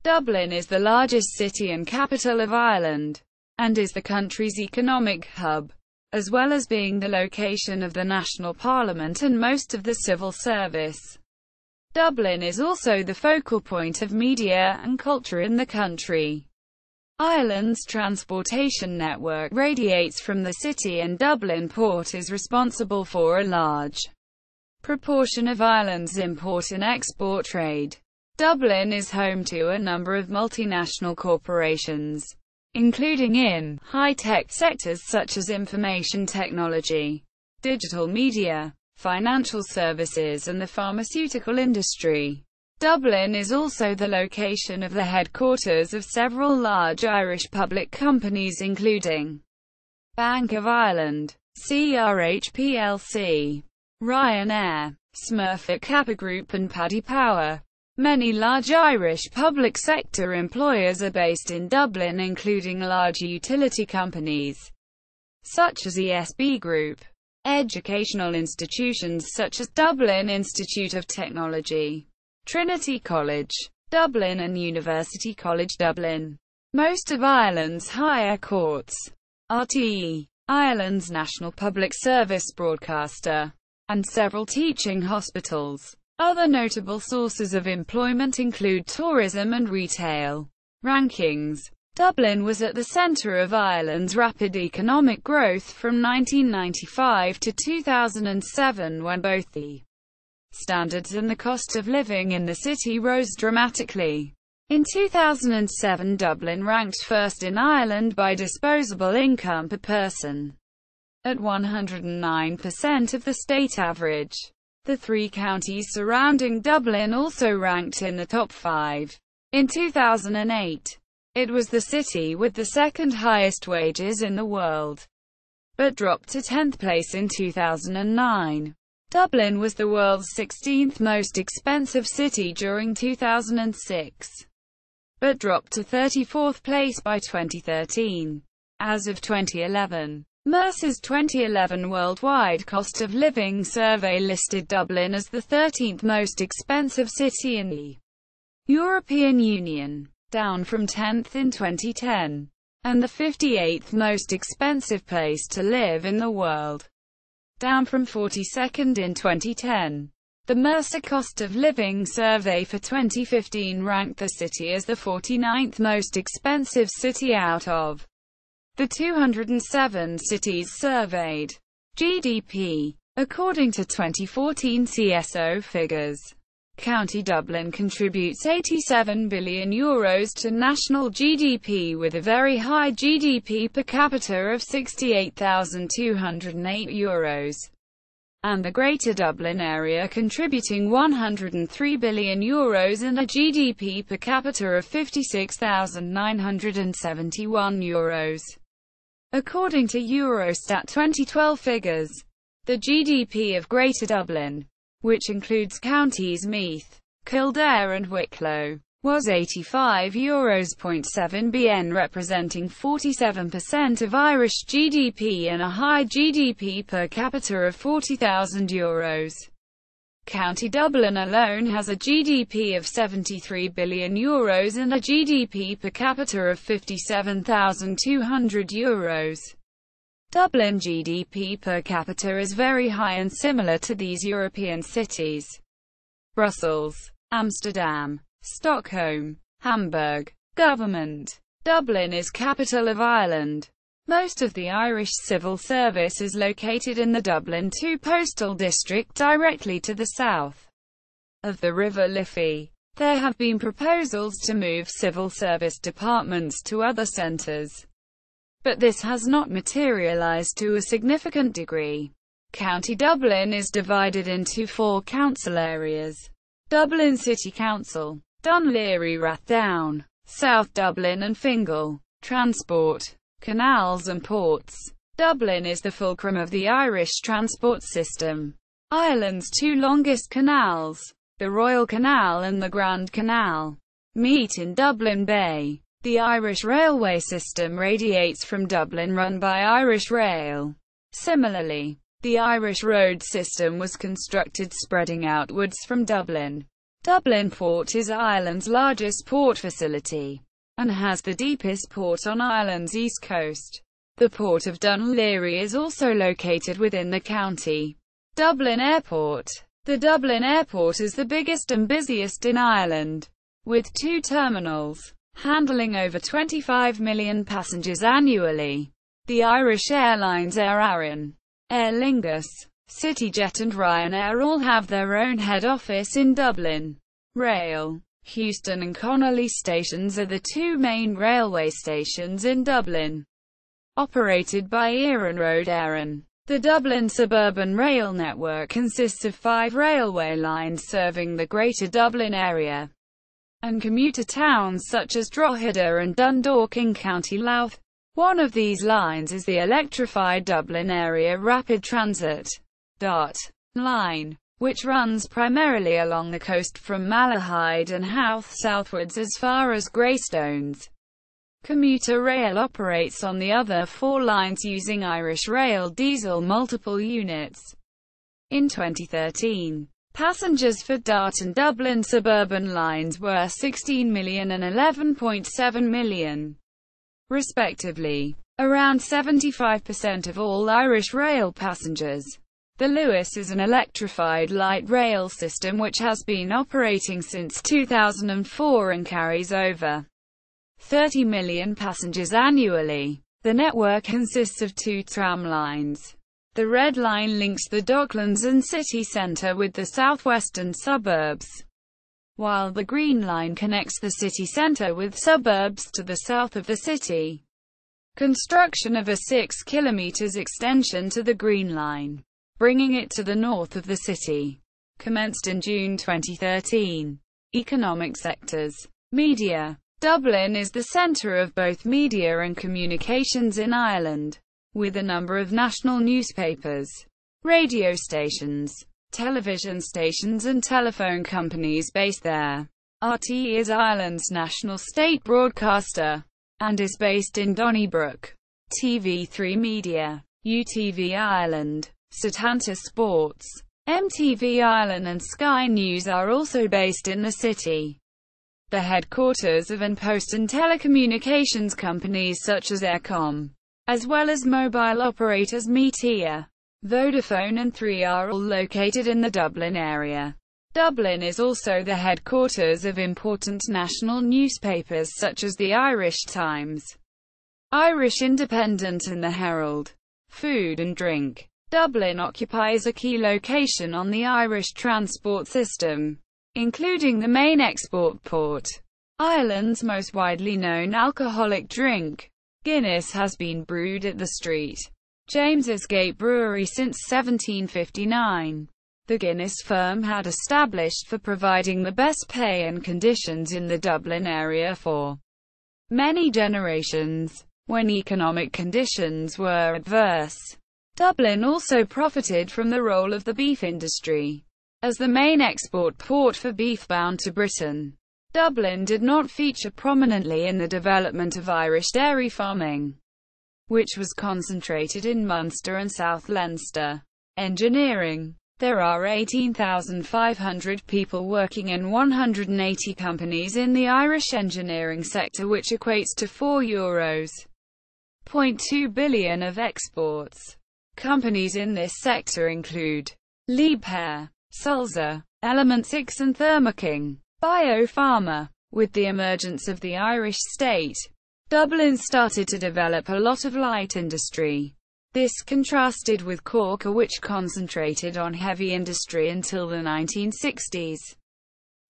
Dublin is the largest city and capital of Ireland, and is the country's economic hub, as well as being the location of the national parliament and most of the civil service. Dublin is also the focal point of media and culture in the country. Ireland's transportation network radiates from the city, and Dublin Port is responsible for a large proportion of Ireland's import and export trade. Dublin is home to a number of multinational corporations, including in high-tech sectors such as information technology, digital media, financial services and the pharmaceutical industry. Dublin is also the location of the headquarters of several large Irish public companies including Bank of Ireland, CRH plc, Ryanair, Smurfit, Kappa Group and Paddy Power. Many large Irish public sector employers are based in Dublin, including large utility companies such as ESB Group, educational institutions such as Dublin Institute of Technology, Trinity College, Dublin and University College Dublin. Most of Ireland's higher courts, RTE, Ireland's national public service broadcaster, and several teaching hospitals. Other notable sources of employment include tourism and retail. Rankings. Dublin was at the centre of Ireland's rapid economic growth from 1995 to 2007, when both the standards and the cost of living in the city rose dramatically. In 2007, Dublin ranked first in Ireland by disposable income per person, at 109% of the state average. The three counties surrounding Dublin also ranked in the top 5. In 2008, it was the city with the second highest wages in the world, but dropped to 10th place in 2009. Dublin was the world's 16th most expensive city during 2006, but dropped to 34th place by 2013. As of 2011, Mercer's 2011 Worldwide Cost of Living Survey listed Dublin as the 13th most expensive city in the European Union, down from 10th in 2010, and the 58th most expensive place to live in the world, down from 42nd in 2010. The Mercer Cost of Living Survey for 2015 ranked the city as the 49th most expensive city out of the 207 cities surveyed. GDP. According to 2014 CSO figures, County Dublin contributes €87 billion to national GDP, with a very high GDP per capita of €68,208, and the Greater Dublin area contributing €103 billion and a GDP per capita of €56,971. According to Eurostat 2012 figures, the GDP of Greater Dublin, which includes counties Meath, Kildare and Wicklow, was €85.7 billion, representing 47% of Irish GDP and a high GDP per capita of €40,000. County Dublin alone has a GDP of €73 billion and a GDP per capita of €57,200. Dublin GDP per capita is very high and similar to these European cities: Brussels, Amsterdam, Stockholm, Hamburg. Government. Dublin is capital of Ireland. Most of the Irish civil service is located in the Dublin 2 postal district, directly to the south of the River Liffey. There have been proposals to move civil service departments to other centres, but this has not materialised to a significant degree. County Dublin is divided into 4 council areas: Dublin City Council, Dún Laoghaire, Rathdown, South Dublin and Fingal. Transport. Canals and ports. Dublin is the fulcrum of the Irish transport system. Ireland's 2 longest canals, the Royal Canal and the Grand Canal, meet in Dublin Bay. The Irish railway system radiates from Dublin, run by Irish Rail. Similarly, the Irish road system was constructed spreading outwards from Dublin. Dublin Port is Ireland's largest port facility, and has the deepest port on Ireland's east coast. The port of Dún Laoghaire is also located within the county. Dublin Airport. The Dublin Airport is the biggest and busiest in Ireland, with 2 terminals, handling over 25 million passengers annually. The Irish airlines Aer Arann, Aer Lingus, CityJet and Ryanair all have their own head office in Dublin. Rail. Heuston and Connolly stations are the 2 main railway stations in Dublin, operated by Iarnród Éireann. The Dublin suburban rail network consists of 5 railway lines serving the Greater Dublin area, and commuter towns such as Drogheda and Dundalk in County Louth. One of these lines is the electrified Dublin Area Rapid Transit (DART) line, which runs primarily along the coast from Malahide and Howth southwards as far as Greystones. Commuter rail operates on the other 4 lines using Irish Rail diesel multiple units. In 2013, passengers for DART and Dublin suburban lines were 16 million and 11.7 million, respectively. Around 75% of all Irish Rail passengers. The Luas is an electrified light rail system which has been operating since 2004 and carries over 30 million passengers annually. The network consists of 2 tram lines. The Red Line links the Docklands and city centre with the southwestern suburbs, while the Green Line connects the city centre with suburbs to the south of the city. Construction of a 6 km extension to the Green Line, bringing it to the north of the city, commenced in June 2013. Economic sectors. Media. Dublin is the centre of both media and communications in Ireland, with a number of national newspapers, radio stations, television stations and telephone companies based there. RTÉ is Ireland's national state broadcaster, and is based in Donnybrook. TV3 Media, UTV Ireland, Setanta Sports, MTV Ireland and Sky News are also based in the city. The headquarters of An Post and telecommunications companies such as Eircom, as well as mobile operators Metea, Vodafone and 3 are all located in the Dublin area. Dublin is also the headquarters of important national newspapers such as the Irish Times, Irish Independent and the Herald. Food and drink. Dublin occupies a key location on the Irish transport system, including the main export port. Ireland's most widely known alcoholic drink, Guinness, has been brewed at the St. James's Gate Brewery since 1759. The Guinness firm had established for providing the best pay and conditions in the Dublin area for many generations, when economic conditions were adverse. Dublin also profited from the role of the beef industry as the main export port for beef bound to Britain. Dublin did not feature prominently in the development of Irish dairy farming, which was concentrated in Munster and South Leinster. Engineering. There are 18,500 people working in 180 companies in the Irish engineering sector, which equates to €4.2 billion of exports. Companies in this sector include Liebherr, Sulzer, Element 6 and Thermo-King. Biopharma. With the emergence of the Irish state, Dublin started to develop a lot of light industry. This contrasted with Cork, which concentrated on heavy industry until the 1960s.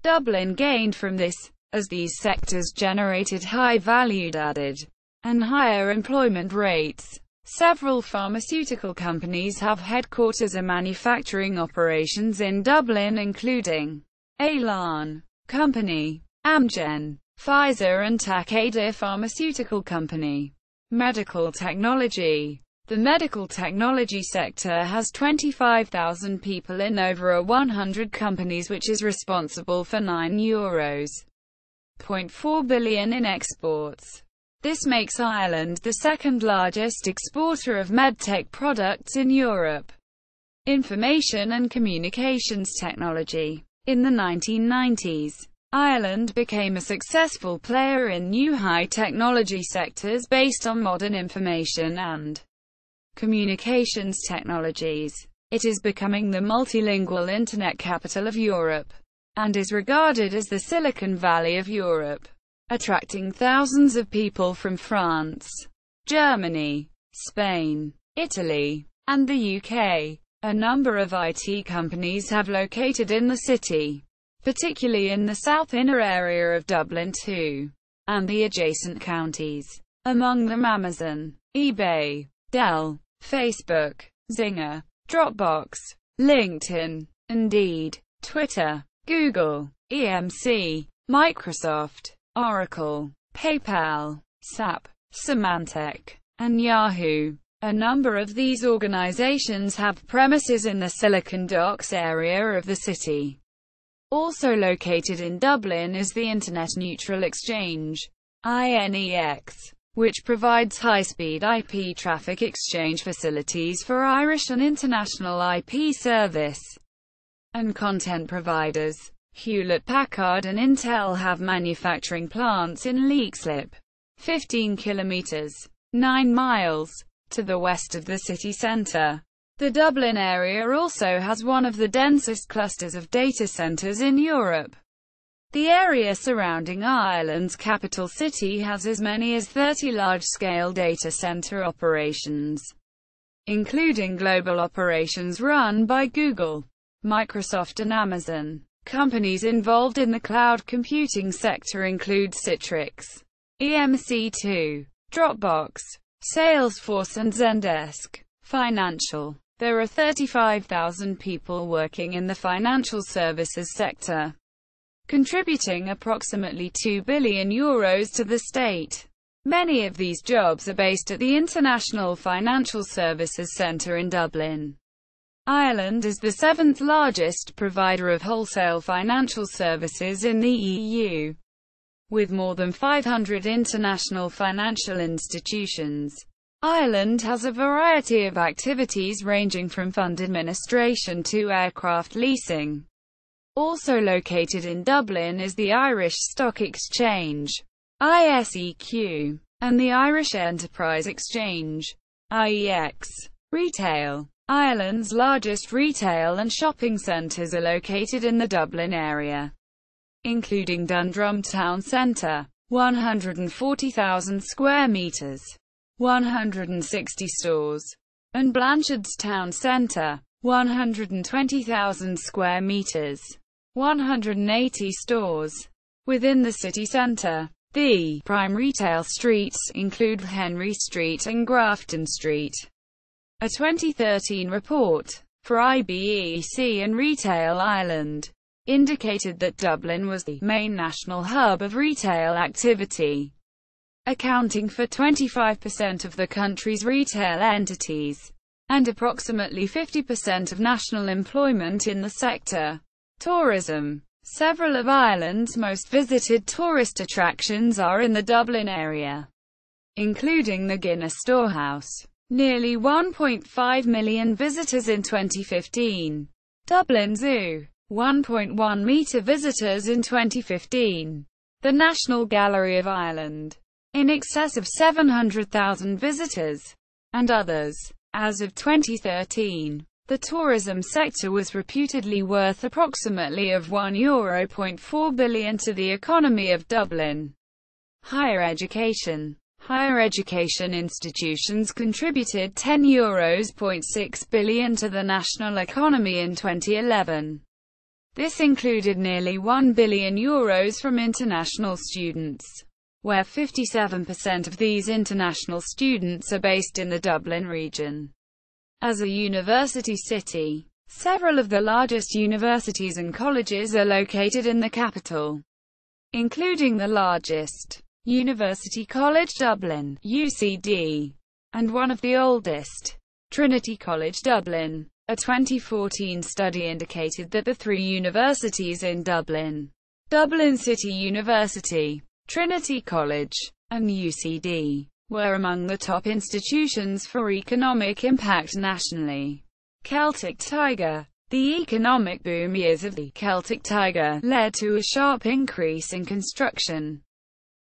Dublin gained from this, as these sectors generated high value added and higher employment rates. Several pharmaceutical companies have headquarters and manufacturing operations in Dublin, including Elan Company, Amgen, Pfizer and Takeda Pharmaceutical Company. Medical technology. The medical technology sector has 25,000 people in over 100 companies, which is responsible for €9.4 billion in exports. This makes Ireland the second largest exporter of medtech products in Europe. Information and communications technology. In the 1990s, Ireland became a successful player in new high-technology sectors based on modern information and communications technologies. It is becoming the multilingual internet capital of Europe, and is regarded as the Silicon Valley of Europe, attracting thousands of people from France, Germany, Spain, Italy, and the UK. A number of IT companies have located in the city, particularly in the south inner area of Dublin too, and the adjacent counties. Among them Amazon, eBay, Dell, Facebook, Zynga, Dropbox, LinkedIn, Indeed, Twitter, Google, EMC, Microsoft, Oracle, PayPal, SAP, Symantec, and Yahoo. A number of these organizations have premises in the Silicon Docks area of the city. Also located in Dublin is the Internet Neutral Exchange, INEX, which provides high-speed IP traffic exchange facilities for Irish and international IP service and content providers. Hewlett-Packard and Intel have manufacturing plants in Leixlip, 15 kilometers, 9 miles, to the west of the city centre. The Dublin area also has one of the densest clusters of data centres in Europe. The area surrounding Ireland's capital city has as many as 30 large-scale data centre operations, including global operations run by Google, Microsoft and Amazon. Companies involved in the cloud computing sector include Citrix, EMC2, Dropbox, Salesforce and Zendesk. Financial. There are 35,000 people working in the financial services sector, contributing approximately €2 billion to the state. Many of these jobs are based at the International Financial Services Centre in Dublin. Ireland is the seventh largest provider of wholesale financial services in the EU, with more than 500 international financial institutions. Ireland has a variety of activities ranging from fund administration to aircraft leasing. Also located in Dublin is the Irish Stock Exchange, ISEQ, and the Irish Enterprise Exchange, IEX. Retail. Ireland's largest retail and shopping centres are located in the Dublin area, including Dundrum Town Centre, 140,000 square metres, 160 stores, and Blanchard's Town Centre, 120,000 square metres, 180 stores. Within the city centre, the prime retail streets include Henry Street and Grafton Street. A 2013 report for IBEC and Retail Ireland indicated that Dublin was the main national hub of retail activity, accounting for 25% of the country's retail entities, and approximately 50% of national employment in the sector. Tourism. Several of Ireland's most visited tourist attractions are in the Dublin area, including the Guinness Storehouse. Nearly 1.5 million visitors in 2015. Dublin Zoo. 1.1 metre visitors in 2015. The National Gallery of Ireland. In excess of 700,000 visitors. And others. As of 2013, the tourism sector was reputedly worth approximately of €1.4 billion to the economy of Dublin. Higher education. Higher education institutions contributed €10.6 billion to the national economy in 2011. This included nearly €1 billion from international students, where 57% of these international students are based in the Dublin region. As a university city, several of the largest universities and colleges are located in the capital, including the largest, University College Dublin, UCD, and one of the oldest, Trinity College Dublin. A 2014 study indicated that the three universities in Dublin, Dublin City University, Trinity College, and UCD, were among the top institutions for economic impact nationally. Celtic Tiger. The economic boom years of the Celtic Tiger led to a sharp increase in construction.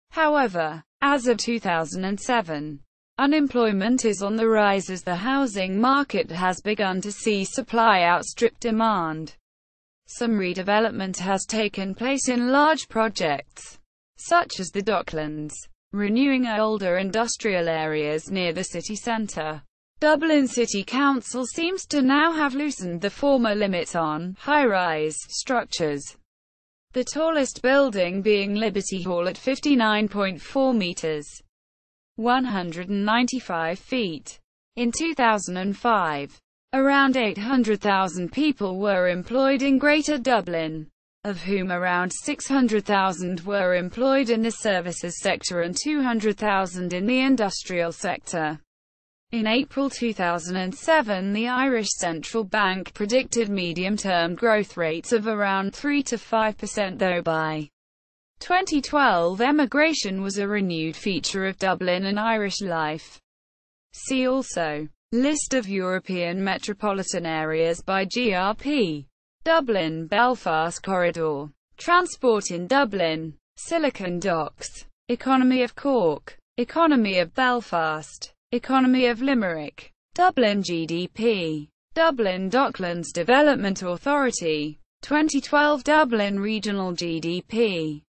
However, as of 2007, unemployment is on the rise as the housing market has begun to see supply outstrip demand. Some redevelopment has taken place in large projects, such as the Docklands, renewing older industrial areas near the city centre. Dublin City Council seems to now have loosened the former limits on high-rise structures, the tallest building being Liberty Hall at 59.4 metres, 195 feet. In 2005, around 800,000 people were employed in Greater Dublin, of whom around 600,000 were employed in the services sector and 200,000 in the industrial sector. In April 2007, the Irish Central Bank predicted medium-term growth rates of around 3 to 5%, though by 2012 emigration was a renewed feature of Dublin and Irish life. See also: List of European metropolitan areas by GRP. Dublin-Belfast corridor. Transport in Dublin. Silicon Docks. Economy of Cork. Economy of Belfast. Economy of Limerick. Dublin GDP. Dublin Docklands Development Authority. 2012 Dublin Regional GDP.